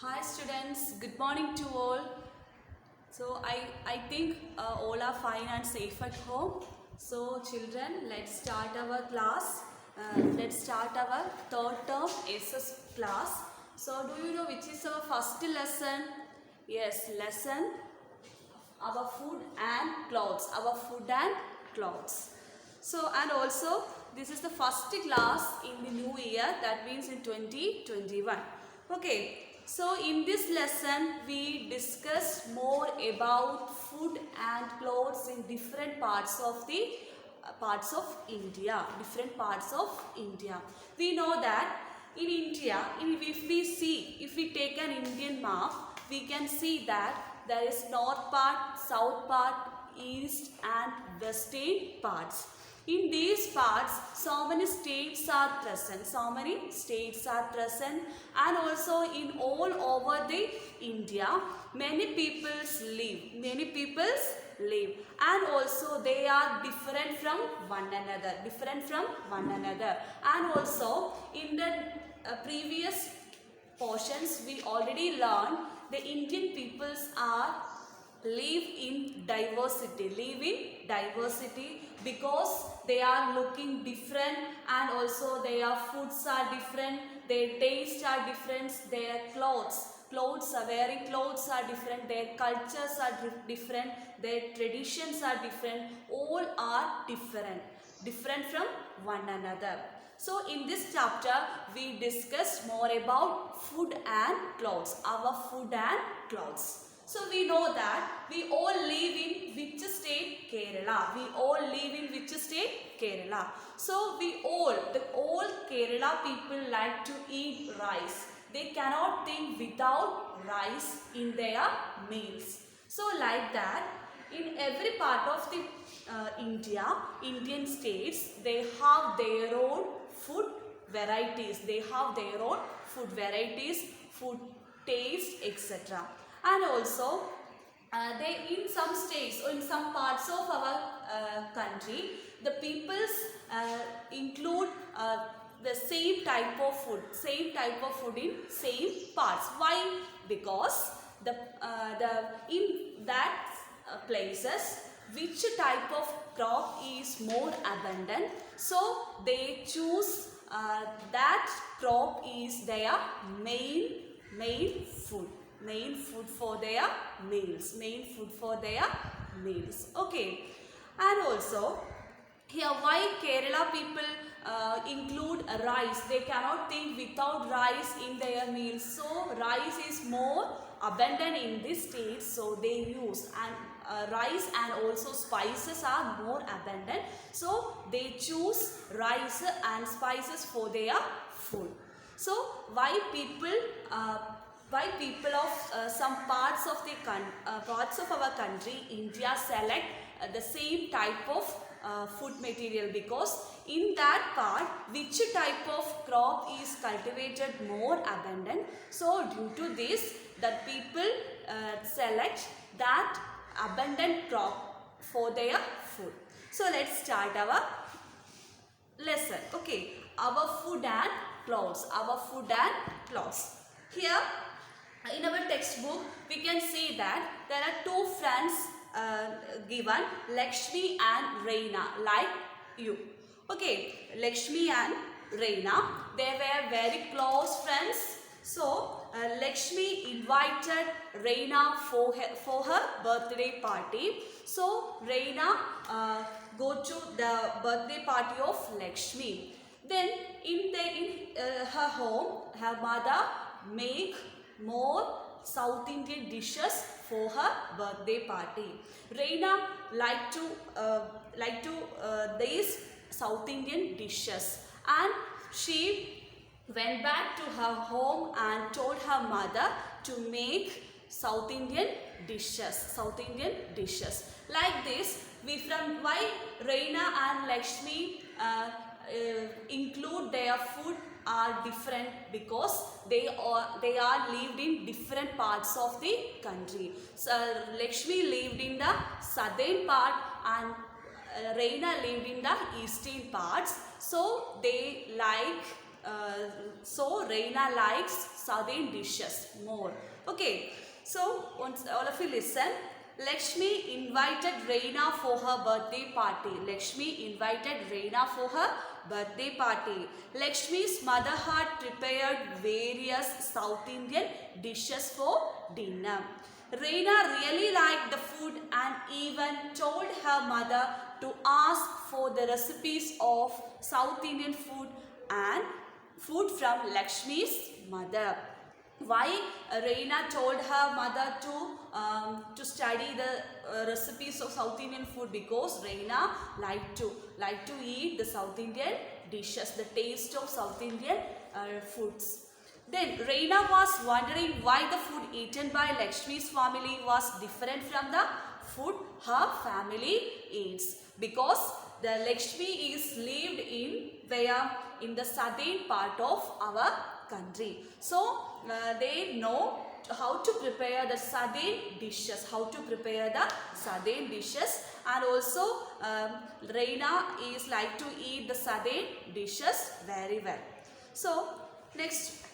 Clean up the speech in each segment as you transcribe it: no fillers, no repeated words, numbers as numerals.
Hi students, good morning to all. I think all are fine and safe at home. So children, let's start our class. Let's start our third term SS class. So do you know which is our first lesson? Yes, lesson our food and clothes. Our food and clothes. So and also this is the first class in the new year, that means in 2021. Okay, so in this lesson we discuss more about food and clothes in different parts of the parts of India, different parts of India. We know that in India, if we take an Indian map, we can see that there is north part, south part, east and western parts. In these parts, so many states are present. And also in all over the India, many peoples live. And also they are different from one another. And also in the previous portions we already learned the Indian peoples are live in diversity because they are looking different, and also their foods are different, their tastes are different, their clothes are wearing clothes are different, their cultures are different, their traditions are different, all are different from one another. So in this chapter we discuss more about food and clothes, our food and clothes. So we know that we all live in which state? Kerala. We all live in which state? Kerala. So the all Kerala people like to eat rice. They cannot think without rice in their meals. So like that, in every part of the Indian states, they have their own food varieties. Food taste, etc. And also they in some states or in some parts of our country, the peoples include the same type of food in same parts. Why? Because the in that places which type of crop is more abundant, so they choose that crop is their main food for their meals. Okay, and also here why Kerala people include rice? They cannot think without rice in their meals. So rice is more abundant in this state, so they use, and rice and also spices are more abundant, so they choose rice and spices for their food. So why people of some parts of our country, India, select the same type of food material? Because in that part, which type of crop is cultivated more abundant, so due to this, that people select that abundant crop for their food. So let's start our lesson. Okay, our food and clothes. Here in our textbook we can see that there are two friends given, Lakshmi and Reina, like you. Okay, Lakshmi and Reina, they were very close friends. So Lakshmi invited Reina for her birthday party. So Reina go to the birthday party of Lakshmi. Then in her home, her mother make more South Indian dishes for her birthday party. Reina like to these South Indian dishes, and she went back to her home and told her mother to make South Indian dishes. Like this, why Reina and Lakshmi include their food are different? Because they are lived in different parts of the country. So Lakshmi lived in the southern part and Reina lived in the eastern parts. So they like so Reina likes southern dishes more. Okay, so once all of you listen. Lakshmi invited Reina for her birthday party. Lakshmi invited Reina for her birthday party. Lakshmi's mother had prepared various South Indian dishes for dinner. Reina really liked the food and even told her mother to ask for the recipes of South Indian food and food from Lakshmi's mother. Why Reina told her mother to study the recipes of South Indian food? Because Reina liked to eat the South Indian dishes, the taste of South Indian foods. Then Reina was wondering why the food eaten by Lakshmi's family was different from the food her family eats. Because the Lakshmi is lived in where in the southern part of our country. So they know how to prepare the southern dishes, and also Reina is like to eat the southern dishes very well. So next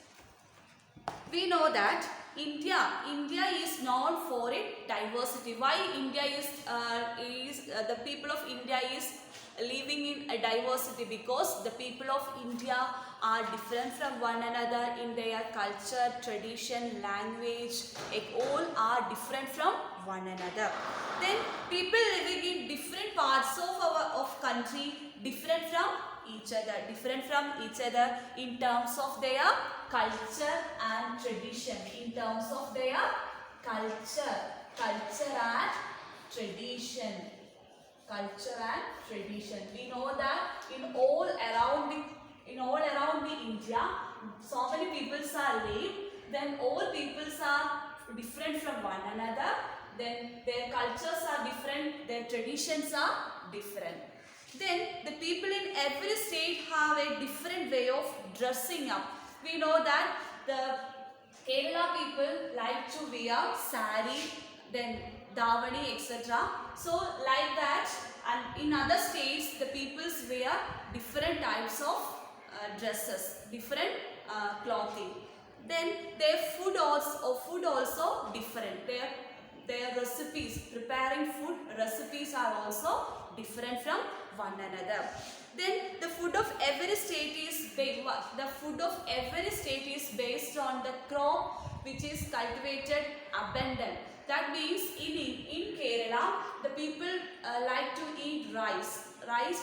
we know that India is known for its diversity. Why India is the people of India is living in a diversity? Because the people of India are different from one another in their culture, tradition, language. All are different from one another. Then people living in different parts of our country, different from each other in terms of their culture and tradition. Culture and tradition. We know that in all around the India, so many peoples are live. Then all peoples are different from one another. Then their cultures are different. Their traditions are different. Then the people in every state have a different way of dressing up. We know that the Kerala people like to wear sari, then Davani, etc. So like that, and in other states the peoples wear different types of dresses, different clothing. Then their food also different. Their recipes, preparing food recipes are also different from one another. Then the food of every state is based on the crop which is cultivated abundant. That means in Kerala the people like to eat rice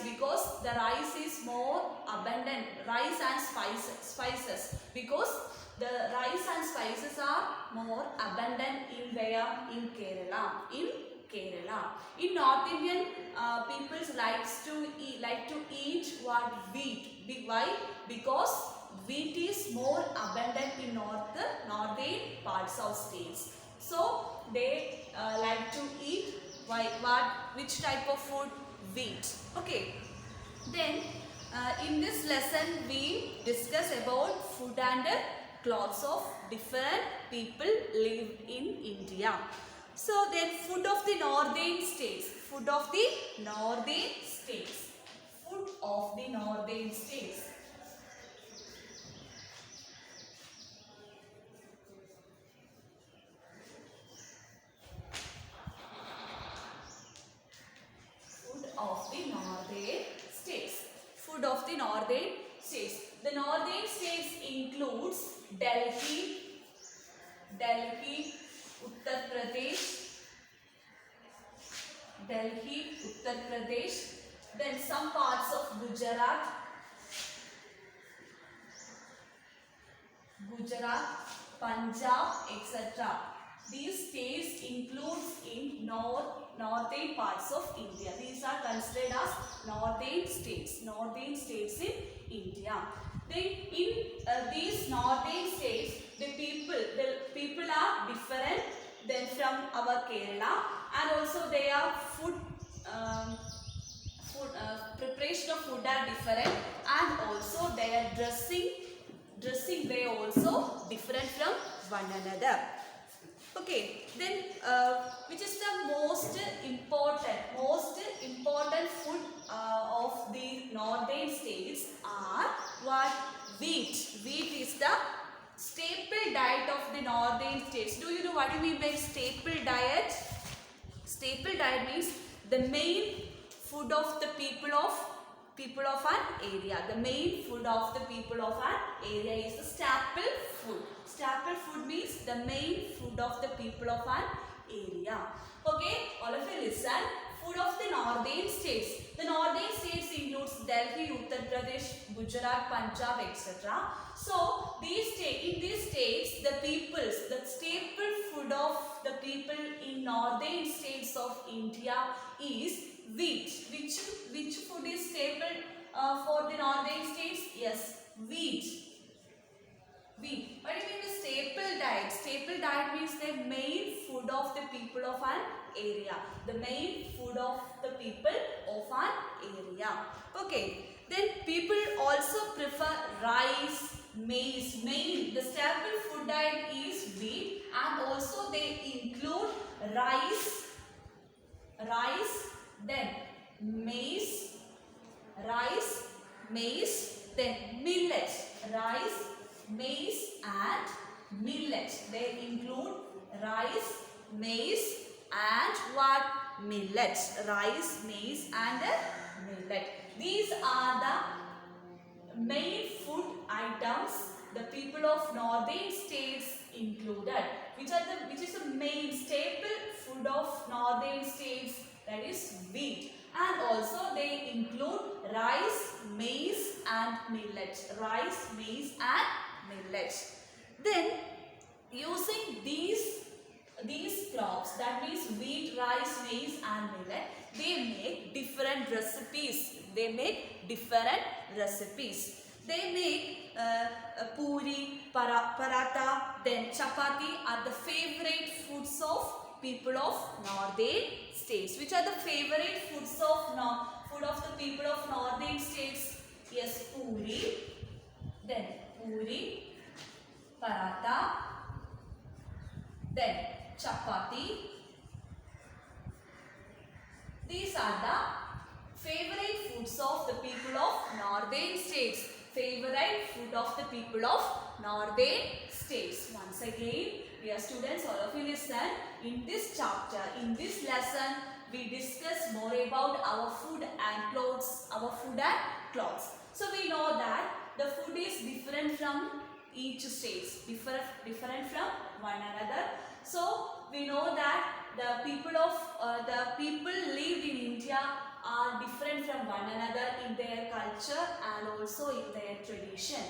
because the rice is more abundant. Rice and spices because the rice and spices are more abundant in Kerala. In North Indian peoples like to eat what wheat. Why? Because wheat is more abundant in northern parts of states. So they like to eat which type of food? Wheat. Okay. Then in this lesson we discuss about food and clothes of different people live in India. So then food of the northern states. The northern states includes Delhi, Uttar Pradesh, then some parts of Gujarat, Punjab, etc. These states includes in northern parts of India. These are considered as northern states in India. Then in these northern states, the people are different than from our Kerala, and also their preparation of food are different, and also their dressing way also different from one another. Okay, then which is the most important food of the northern states are what? wheat. Wheat is the staple diet of the northern states. Do you know what do you mean by staple diet? Staple diet means the main food of the people of an area. The main food of the people of an area is the staple food. Staple food means the main food of the people of an area. Okay, all of you listen. Food of the northern states. The northern states includes Delhi, Uttar Pradesh, Gujarat, Punjab, etc. So in these states, the staple food of the people in northern states of India is wheat. Which food is staple for the northern states? Yes, wheat. Wheat. What do you mean by staple diet? Staple diet means the main food of the people of an area. The main food of the people of an area. Okay. Then people also prefer rice, maize. The staple food diet is wheat, and also they include rice, then maize, then millet. Rice, maize and millet. They include rice, maize and what? Millet. Rice, maize and millet. These are the main food items the people of northern states included. Which is the main staple food of northern states? That is wheat. And also they include rice, maize and millet. Rice, maize and millet. Then using these crops, that means wheat, rice, maize and millet, they make different recipes. They make puri, paratha, then chapati are the favorite foods of people of northern states. Which are the favorite foods of the people of northern states? Yes, puri, then paratha, then chapati. These are the favorite foods of the people of northern states. Favorite food of the people of northern states. Once again, dear students, all of you listen. In this chapter, in this lesson, we discuss more about our food and clothes. So we know that the food is different from each state, different from one another. So we know that the people lived in India are different from one another in their culture and also in their tradition.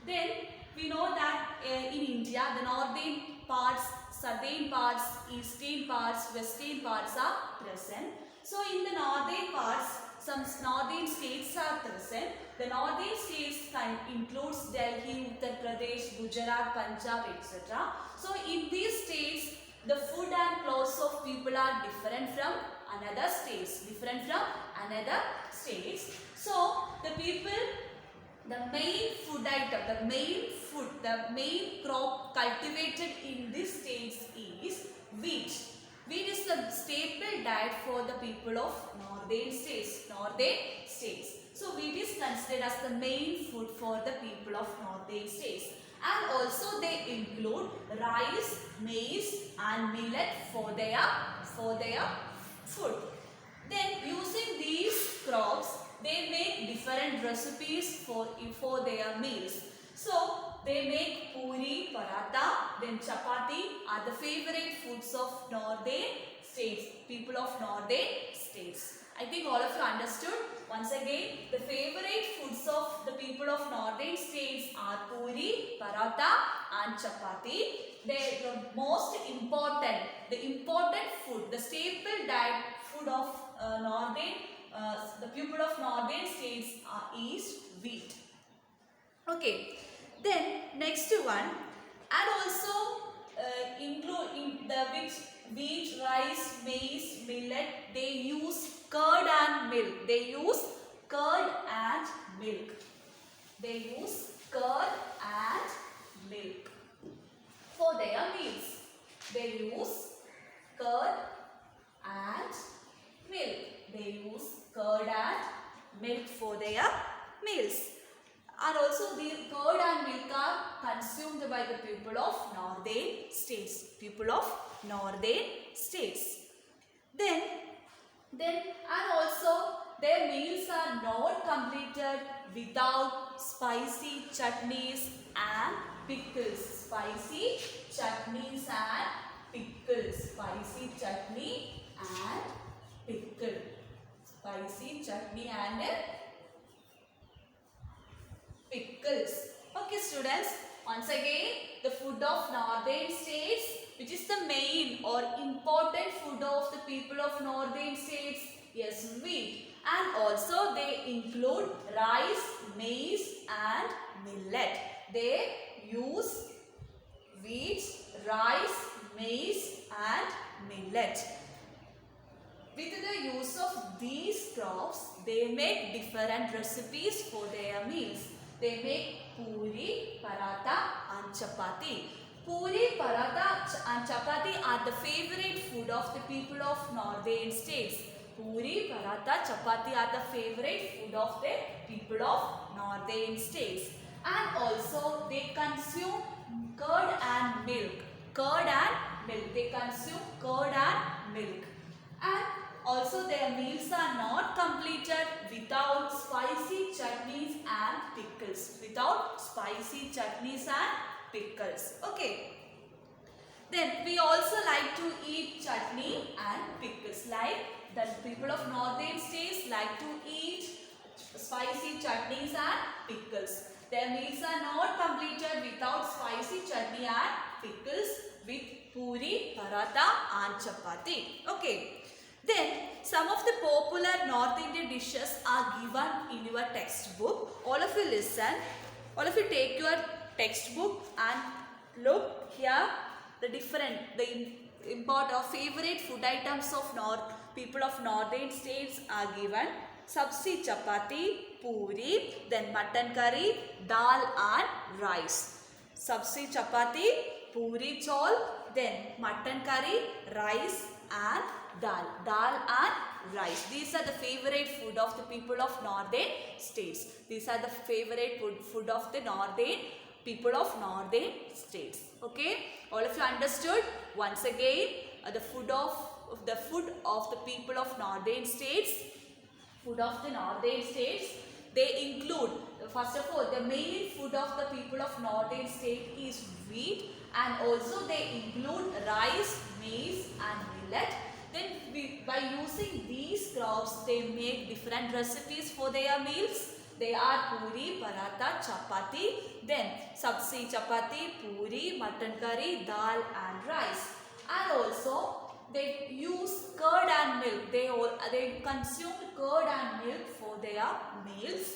Then we know that in India, the northern parts, southern parts, eastern parts, western parts are present. So in the northern parts, some northern states are present. The northern states includes Delhi, Uttar Pradesh, Gujarat, Punjab, etc. So in these states, the food and clothes of people are different from another states. So the main food item, the main crop cultivated in these states is wheat. Wheat is the staple diet for the people of northern states. So wheat is considered as the main food for the people of northern states. And also they include rice, maize and millet for their food. Then using these crops, they make different recipes for their meals. So they make puri, paratha, then chapati are the favorite foods of northern states, people of northern states. I think all of you understood. Once again, the favorite foods of the people of northern states are puri, paratha and chapati. The most important, food, the staple diet food of the people of northern states is wheat. Okay. Then next one, and also include in the wheat, rice, maize, millet, they use curd and milk. They use curd and milk for their meals. They use curd and milk. For their meals. and also the curd and milk are consumed by the people of northern states. People of northern states. Then and also their meals are not completed without spicy chutneys and pickles. Spicy chutneys and pickles. Spicy chutney and pickle. Spicy chutney and pickles. Okay students, once again the food of northern states, which is the main or important food of the people of northern states, yes, wheat, and also they include rice, maize and millet. They use wheat, rice, maize and millet. With the use of these crops, they make different recipes for their meals. They make puri, paratha and chapati. Puri, paratha and chapati are the favorite food of the people of northern states. Puri, paratha, chapati are the favorite food of the people of northern states. And also they consume curd and milk. Curd and milk. They consume curd and milk. And also their meals are not completed without spicy chutneys and pickles. Without spicy chutneys and pickles. Okay. Then we also like to eat chutney and pickles. Like the people of northern states like to eat spicy chutneys and pickles. Their meals are not completed without spicy chutney and pickles with puri, paratha and chapati. Okay. Then some of the popular North Indian dishes are given in your textbook. All of you listen. All of you take your textbook and look here. The important or favorite food items of people of northern states are given. Sabzi chapati, puri, then mutton curry, dal and rice. Sabzi chapati, puri chol, then mutton curry, rice and dal. Dal and rice. These are the favorite food of the people of northern states. These are the favorite food of the people of northern states. Okay. All of you understood? Once again, the food of the people of northern states. Food of the northern states. They include, first of all, the main food of the people of northern state is wheat, and also they include rice, maize and millet. Then by using these crops, they make different recipes for their meals. They are puri, paratha, chapati, then sabzi chapati, puri, mutton curry, dal and rice. And also they use curd and milk. They consume curd and milk for their meals.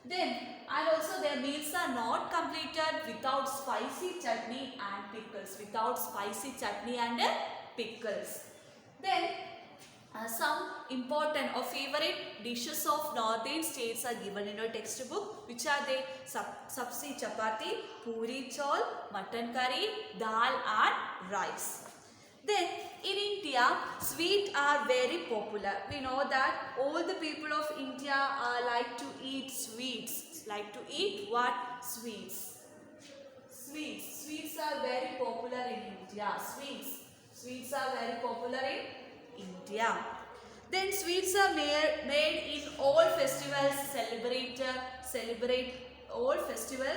Then and also their meals are not completed without spicy chutney and pickles. Without spicy chutney and pickles. Then some important or favorite dishes of northern states are given in your textbook, which are they? Sabzi chapati, puri chol, mutton curry, dal and rice. Then in India, sweets are very popular. We know that all the people of India like to eat sweets. Like to eat what? Sweets. Sweets. Sweets are very popular in India. Sweets are very popular in India. Then sweets are made in all festivals, celebrate all festival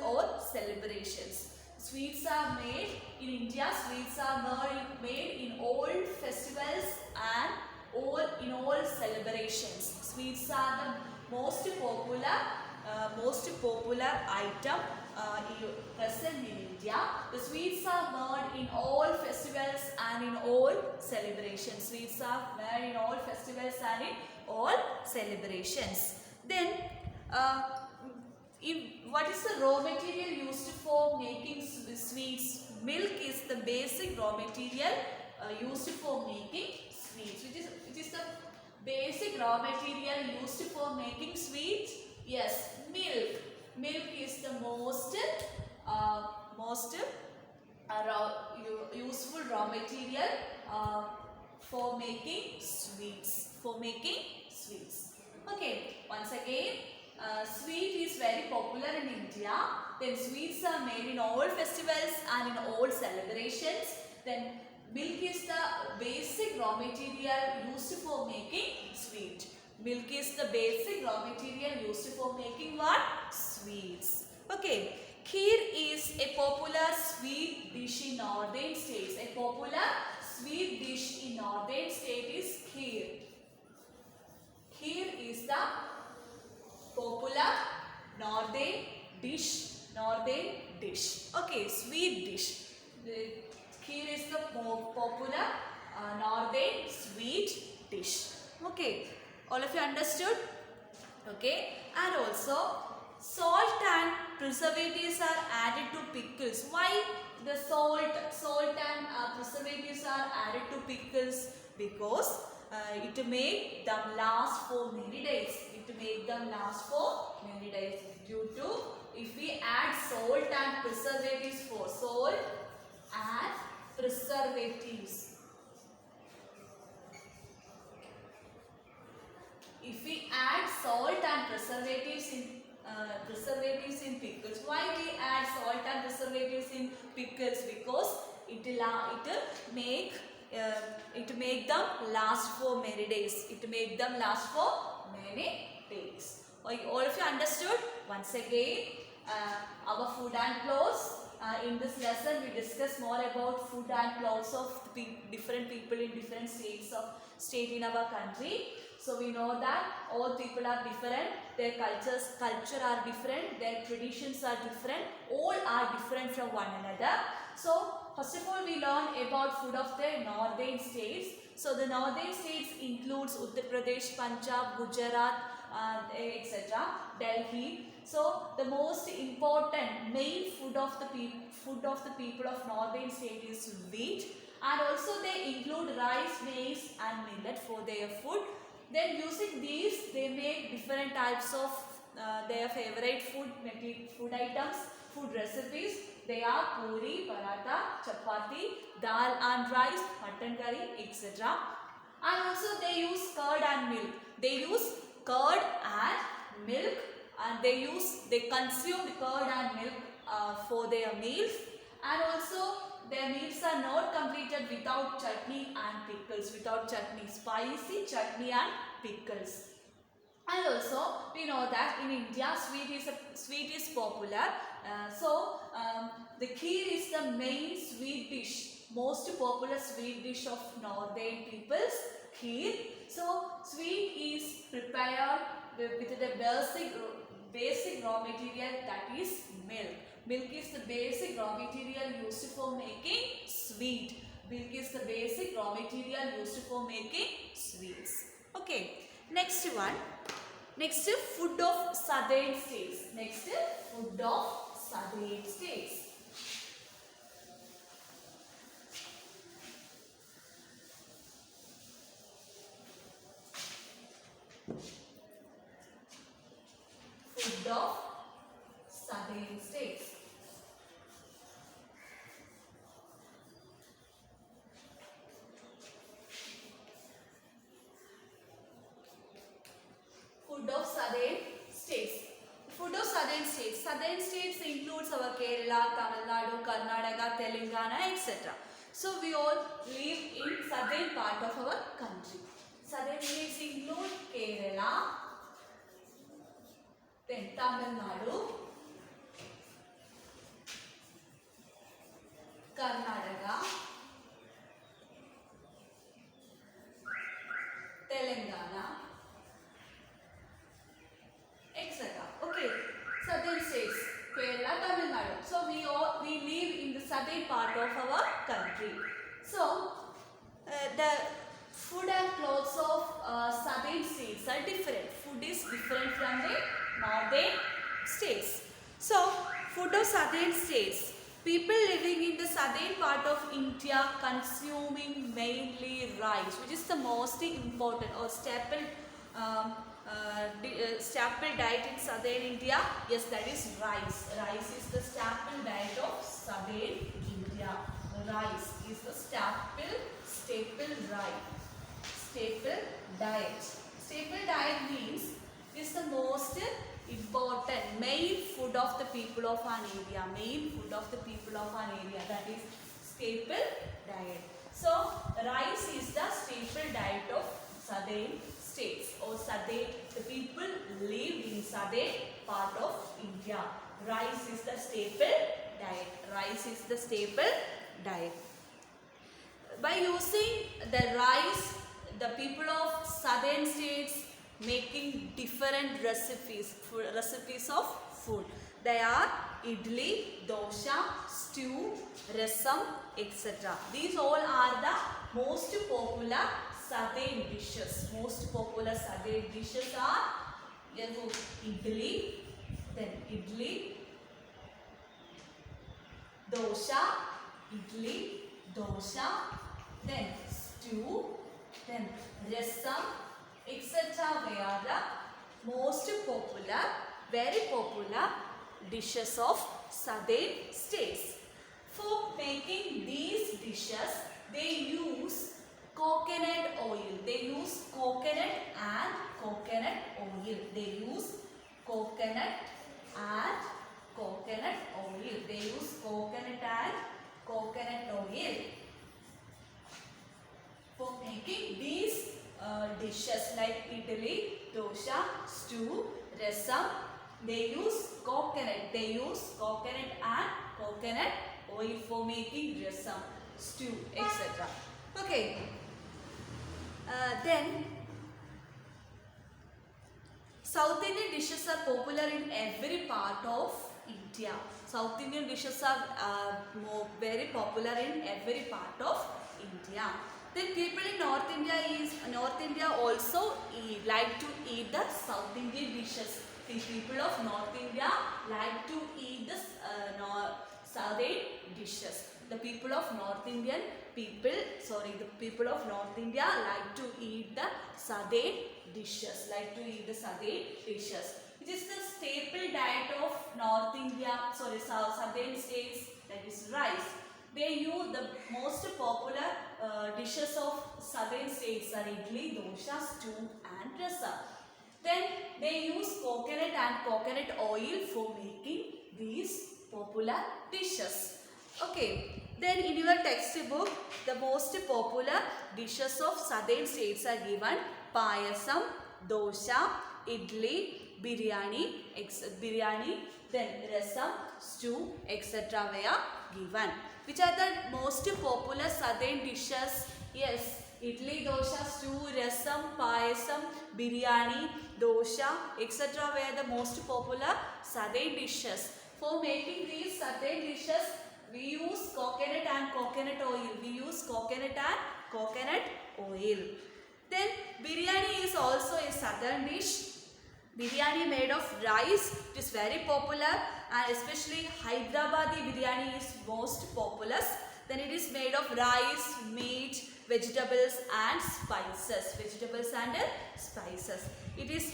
or celebrations. Sweets are made in India. Sweets are made in all festivals and in all celebrations. Sweets are the most popular item present in India. The sweets are made in all festivals and in all celebrations. Sweets are made in all festivals and in all celebrations. Then what is the raw material used for making sweets? Milk is the basic raw material used for making sweets. Which is the basic raw material used for making sweets? Yes, milk. Milk is the most useful raw material for making sweets. Okay, once again, sweet is very popular in India. Then sweets are made in all festivals and in all celebrations. Then milk is the basic raw material used for making sweet. Milk is the basic raw material used for making what? Sweets. Okay. Kheer is a popular sweet dish in northern states. A popular sweet dish in northern state is kheer. Kheer is the popular northern dish. Okay, sweet dish. The kheer is the popular northern sweet dish. Okay, all of you understood? Okay, and also salt and preservatives are added to pickles. Why the salt and preservatives are added to pickles? Because it make them last for many days. Due to if we add salt and preservatives for salt and preservatives. If we add salt and preservatives in pickles, why we add salt and preservatives in pickles? Because it make them last for many days. All of you understood? Once again, our food and clothes. In this lesson, we discuss more about food and clothes of different people in different state in our country. So we know that all people are different, their culture are different, their traditions are different, all are different from one another. So first of all, we learn about food of the northern states. So the northern states includes Uttar Pradesh, Punjab, Gujarat, etc. Delhi. So the most important main food of the people of northern state is wheat, and also they include rice, maize and millet for their food. Then using these, they make different types of their favorite food items, food recipes. They are puri, paratha, chapati, dal and rice, mutton curry, etc. And also they use curd and milk. And they consume the curd and milk for their meals. And also their meals are not completed without chutney and pickles. Spicy chutney and pickles. And also we know that in India sweet is popular. The kheer is the main sweet dish, most popular sweet dish of northern peoples. Kheer. So sweet is prepared with the basic raw material, that is milk. Milk is the basic raw material used for making sweet. Okay. Next one. Next, food of southern states. Southern states includes our Kerala, Tamil Nadu, Karnataka, Telangana, etc. So we all live in southern part of our country. Southern states include Kerala, then Tamil Nadu, Karnataka, Telangana, etc. Okay, southern states, Kerala, Tamil Nadu. So we live in the southern part of our country. So the food and clothes of southern states are different. Food is different from the northern states. So food of southern states. People living in the southern part of India consuming mainly rice, which is the most important or staple diet in southern India. Yes, that is rice. Rice is the staple diet of southern India. Rice is the staple diet. Staple diet means is the most important main food of the people of an area. Main food of the people of an area, that is staple diet. So rice is the staple diet of southern states, or southern, the people live in southern part of India. Rice is the staple diet. Rice is the staple diet. By using the rice, the people of southern states making different recipes of food. They are idli, dosha, stew, rasam, etc. These all are the most popular southern dishes. Most popular southern dishes are idli, then idli, dosha, idli, dosha, then stew, then rasam, etc. They are the most popular, very popular dishes of southern states. For making these dishes, they use coconut oil. They use coconut and coconut oil. They use coconut and coconut oil. They use coconut and coconut oil for making these dishes like idli, dosha, stew, rasam. They use coconut. They use coconut and coconut oil for making rasam, stew, etc. Okay. Then South Indian dishes are popular in every part of India. South Indian dishes are very popular in every part of India. Then people in North India also like to eat the South Indian dishes. The people of North India like to eat the southern dishes. The people of North India like to eat the southern dishes. It is the staple diet of North India, southern states, that is rice. They use the most popular dishes of southern states are idli, dosha, stew and rasam. Then they use coconut and coconut oil for making these popular dishes. Okay. Then in your textbook, the most popular dishes of southern states are given: payasam, dosha, idli, biryani, then rasam, stew, etc. were given. Which are the most popular southern dishes? Yes, idli, dosha, stew, rasam, payasam, biryani, dosha, etc. were the most popular southern dishes. For making these southern dishes, we use coconut and coconut oil. Then biryani is also a southern dish. Biryani made of rice. It is very popular, and especially Hyderabadi biryani is most popular. Then it is made of rice, meat, vegetables and spices. It is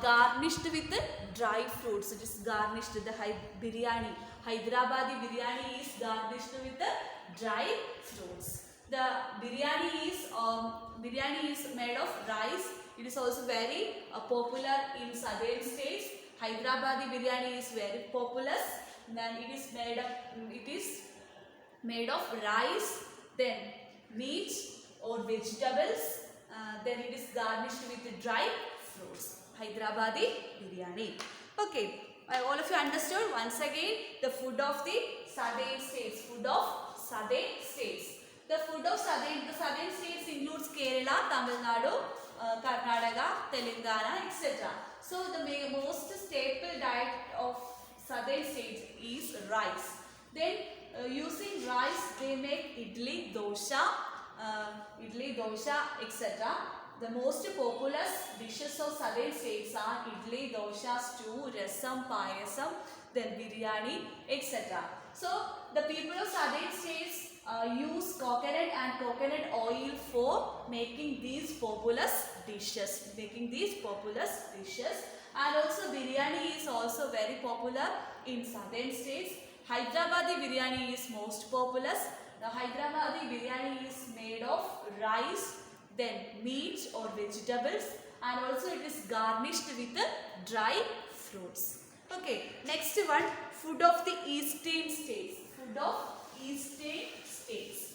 garnished with dry fruits. It is garnished. The Hyderabadi biryani is garnished with dry fruits. The biryani is made of rice. It is also very popular in southern states. Hyderabadi biryani is very popular. Then it is made of rice, then meat or vegetables. Then it is garnished with dry fruits. Hyderabadi biryani. Okay. All of you understood? Once again, the food of the southern states. The southern states includes Kerala, Tamil Nadu, Karnataka, Telangana, etc. So the most staple diet of southern states is rice. Then using rice, they make idli, dosha, etc. The most popular dishes of southern states are idli, dosha, stew, rasam, payasam, then biryani, etc. So the people of southern states use coconut and coconut oil for making these popular dishes. And also biryani is also very popular in southern states. Hyderabadi biryani is most popular. The Hyderabadi biryani is made of rice, then meat or vegetables, and also it is garnished with dry fruits. Okay, next one, food of the eastern states. Food of eastern states.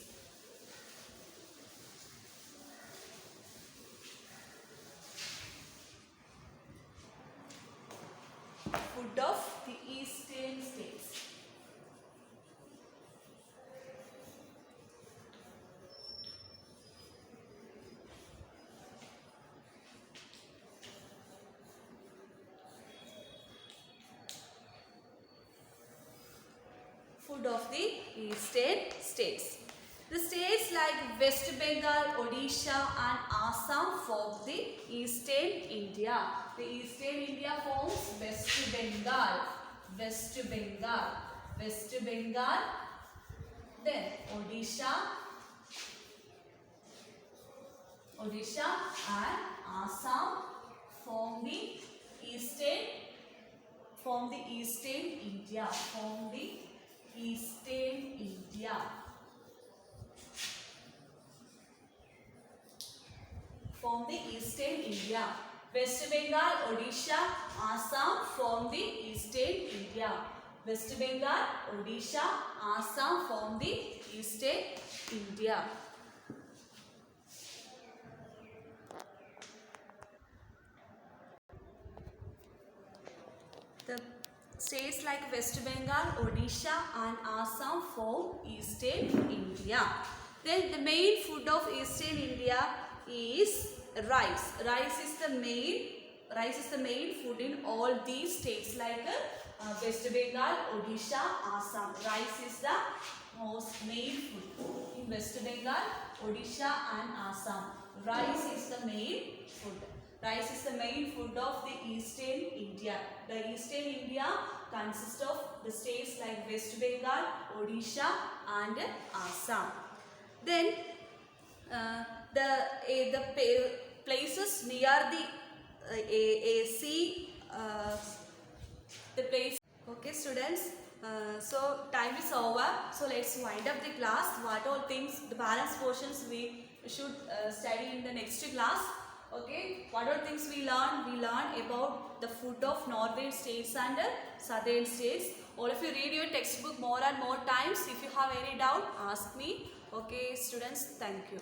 Food of the eastern states. Food of the eastern states. The states like West Bengal, Odisha and Assam form the eastern India. The eastern India forms West Bengal, West Bengal, West Bengal, then Odisha, Odisha and Assam form the eastern India, form the eastern India. Form the eastern India. West Bengal, Odisha, Assam form the eastern India. West Bengal, Odisha, Assam form the eastern India. The states like West Bengal, Odisha and Assam form eastern India. Then the main food of eastern India is rice. Rice is the main food in all these states like West Bengal, Odisha, Assam. Rice is the most main food in West Bengal, Odisha and Assam. Rice is the main food. Rice is the main food of the eastern India. The eastern India consists of the states like West Bengal, Odisha and Assam. Then the places near the sea, the place. Okay, students. So time is over. So let's wind up the class. What all things, the balance portions we should study in the next class. Okay, what all things we learn? We learn about the food of northern states and southern states. All of you read your textbook more and more times. If you have any doubt, ask me. Okay, students, thank you.